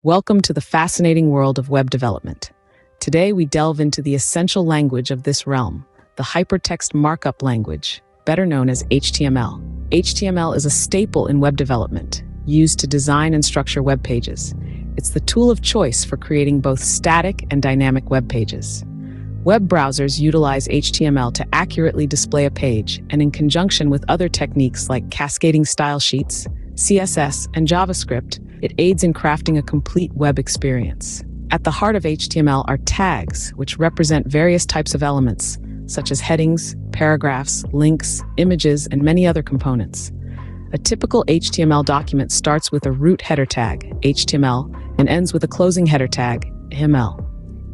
Welcome to the fascinating world of web development. Today, we delve into the essential language of this realm, the hypertext markup language, better known as HTML. HTML is a staple in web development, used to design and structure web pages. It's the tool of choice for creating both static and dynamic web pages. Web browsers utilize HTML to accurately display a page, and in conjunction with other techniques like cascading style sheets, CSS, and JavaScript, it aids in crafting a complete web experience. At the heart of HTML are tags, which represent various types of elements, such as headings, paragraphs, links, images, and many other components. A typical HTML document starts with a root header tag, HTML, and ends with a closing header tag, HML.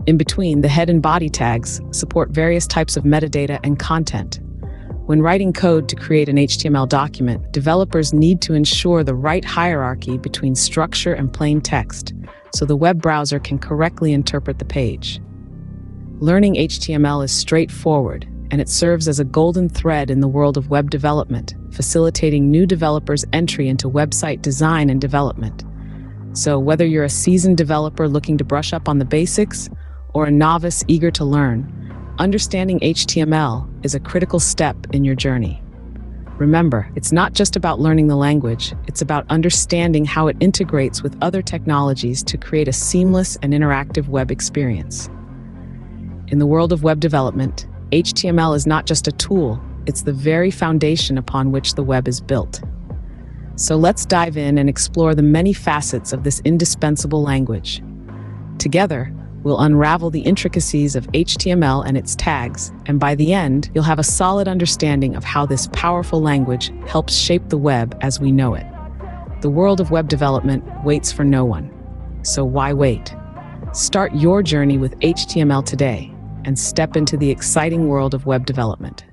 In between, the head and body tags support various types of metadata and content. When writing code to create an HTML document, developers need to ensure the right hierarchy between structure and plain text, so the web browser can correctly interpret the page. Learning HTML is straightforward, and it serves as a golden thread in the world of web development, facilitating new developers' entry into website design and development. So whether you're a seasoned developer looking to brush up on the basics, or a novice eager to learn, understanding HTML is a critical step in your journey. Remember, it's not just about learning the language, it's about understanding how it integrates with other technologies to create a seamless and interactive web experience. In the world of web development, HTML is not just a tool, it's the very foundation upon which the web is built. So let's dive in and explore the many facets of this indispensable language. Together, we'll unravel the intricacies of HTML and its tags, and by the end, you'll have a solid understanding of how this powerful language helps shape the web as we know it. The world of web development waits for no one. So why wait? Start your journey with HTML today and step into the exciting world of web development.